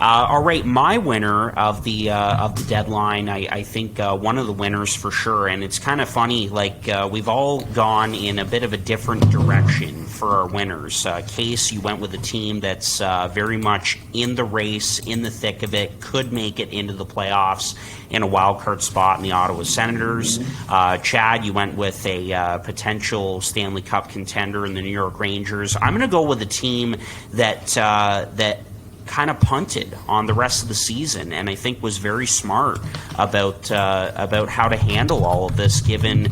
All right, my winner of the deadline, I think one of the winners for sure, and it's kind of funny. Like we've all gone in a bit of a different direction for our winners. Case, you went with a team that's very much in the race, in the thick of it, could make it into the playoffs in a wild card spot in the Ottawa Senators. Chad, you went with a potential Stanley Cup contender in the New York Rangers. I'm going to go with a team that kind of punted on the rest of the season, and I think was very smart about how to handle all of this, given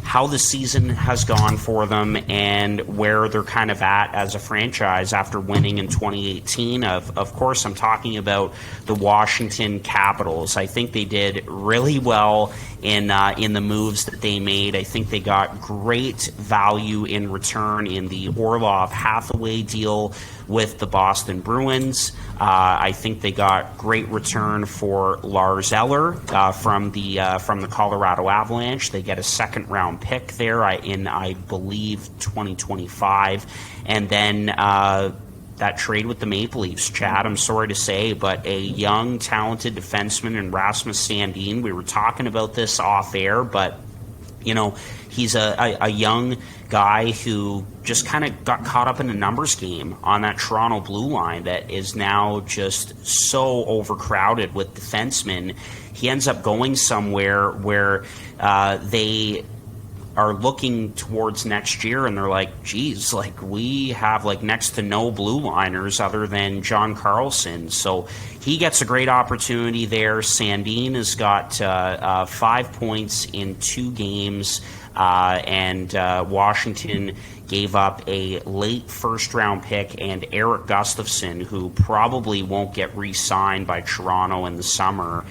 how the season has gone for them and where they're kind of at as a franchise after winning in 2018. Of course, I'm talking about the Washington Capitals. I think they did really well in the moves that they made. I think they got great value in return in the Orlov Hathaway deal with the Boston Bruins. I think they got great return for Lars Eller from the Colorado Avalanche. They get a second round pick there in I believe 2025, and then that trade with the Maple Leafs, Chad, I'm sorry to say, but a young, talented defenseman in Rasmus Sandin. We were talking about this off air, but you know, he's a young guy who just kind of got caught up in a numbers game on that Toronto blue line that is now just so overcrowded with defensemen. He ends up going somewhere where they are looking towards next year, and they're like, geez, like we have like next to no blue liners other than John Carlson. So he gets a great opportunity there. Sandin has got 5 points in 2 games, and Washington gave up a late first-round pick and Eric Gustafson, who probably won't get re-signed by Toronto in the summer,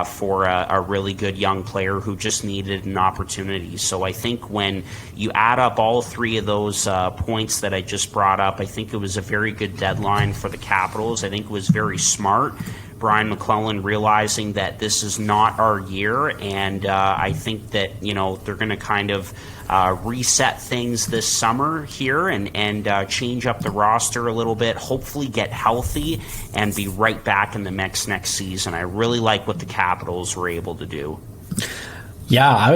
for a really good young player who just needed an opportunity. So I think when you add up all 3 of those points that I just brought up, I think it was a very good deadline for the Capitals. I think it was very smart. Brian McClellan realizing that this is not our year, and I think that, you know, they're going to kind of reset things this summer here and change up the roster a little bit, hopefully get healthy and be right back in the mix next season. I really like what the Capitals were able to do. Yeah, I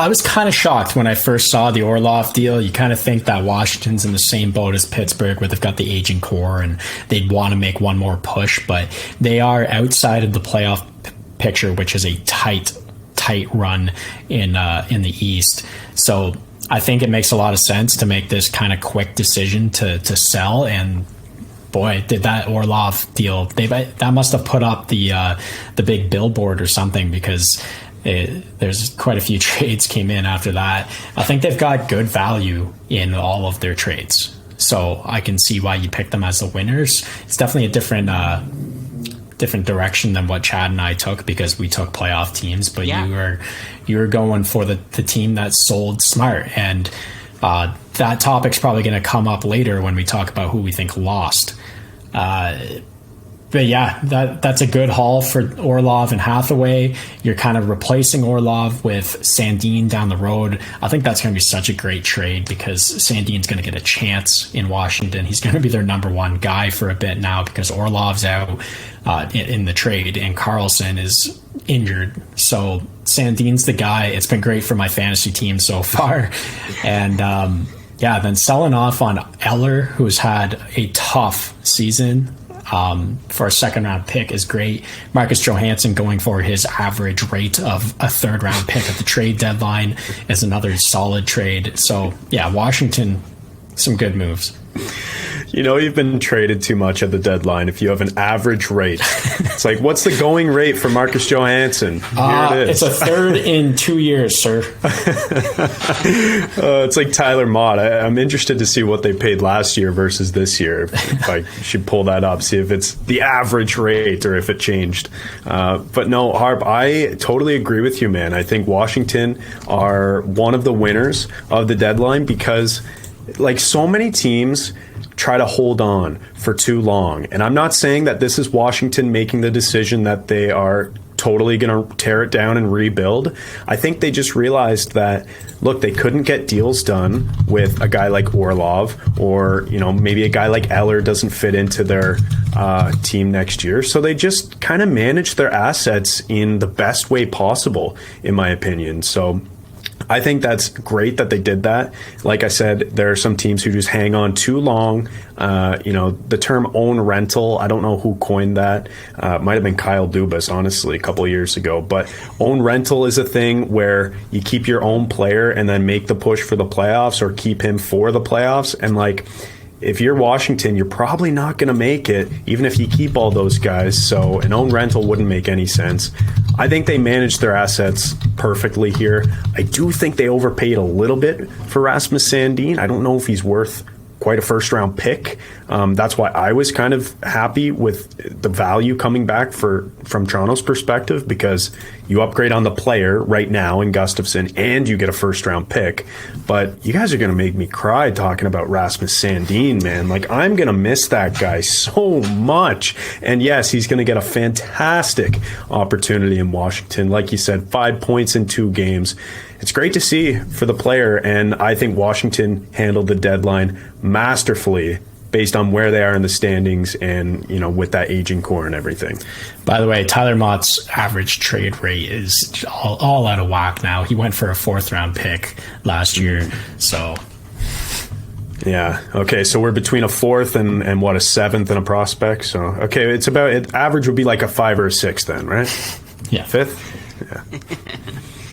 was kind of shocked when I first saw the Orlov deal. You kind of think that Washington's in the same boat as Pittsburgh, where they've got the aging core and they'd want to make one more push, but they are outside of the playoff picture, which is a tight run in the East. So I think it makes a lot of sense to make this kind of quick decision to sell. And boy, did that Orlov deal, that must have put up the big billboard or something, because there's quite a few trades came in after that. I think they've got good value in all of their trades, so I can see why you pick them as the winners. It's definitely a different direction than what Chad and I took, because we took playoff teams, but yeah, you were going for the team that sold smart, and that topic's probably going to come up later when we talk about who we think lost. But yeah, that's a good haul for Orlov and Hathaway. You're kind of replacing Orlov with Sandin down the road. I think that's going to be such a great trade, because Sandin's going to get a chance in Washington. He's going to be their number 1 guy for a bit now, because Orlov's out in the trade and Carlson is injured. So Sandin's the guy. It's been great for my fantasy team so far. And then selling off on Eller, who's had a tough season, for a second round pick is great. Marcus Johansson going for his average rate of a third round pick at the trade deadline is another solid trade. So yeah, Washington, some good moves. You know, you've been traded too much at the deadline if you have an average rate. It's like, what's the going rate for Marcus Johansson? Here it is. It's a third in 2 years, sir. It's like Tyler Mott. I'm interested to see what they paid last year versus this year. If I should pull that up, see if it's the average rate or if it changed. But no, Harp, I totally agree with you, man. I think Washington are one of the winners of the deadline, because like so many teams try to hold on for too long. And I'm not saying that this is Washington making the decision that they are totally going to tear it down and rebuild. I think they just realized that, look, they couldn't get deals done with a guy like Orlov, or, you know, maybe a guy like Eller doesn't fit into their team next year. So they just kind of managed their assets in the best way possible, in my opinion. So I think that's great that they did that. Like I said, there are some teams who just hang on too long. You know, the term own rental, I don't know who coined that. It might have been Kyle Dubas, honestly, a couple of years ago. But own rental is a thing where you keep your own player and then make the push for the playoffs, or keep him for the playoffs. And like, if you're Washington, you're probably not going to make it, even if you keep all those guys. So an own rental wouldn't make any sense. I think they managed their assets perfectly here. I do think they overpaid a little bit for Rasmus Sandin. I don't know if he's worth quite a first-round pick. That's why I was kind of happy with the value coming back from Toronto's perspective, because you upgrade on the player right now in Gustafsson and you get a first-round pick. But you guys are going to make me cry talking about Rasmus Sandin, man. Like, I'm going to miss that guy so much. And yes, he's going to get a fantastic opportunity in Washington. Like you said, 5 points in 2 games. It's great to see for the player, and I think Washington handled the deadline masterfully based on where they are in the standings and, you know, with that aging core and everything. By the way, Tyler Mott's average trade rate is all out of whack now. He went for a 4th-round pick last year, so... Yeah. Okay. So we're between a 4th and what, a 7th and a prospect. So, okay. It's about, average would be like a 5 or a 6 then, right? Yeah. 5th? Yeah.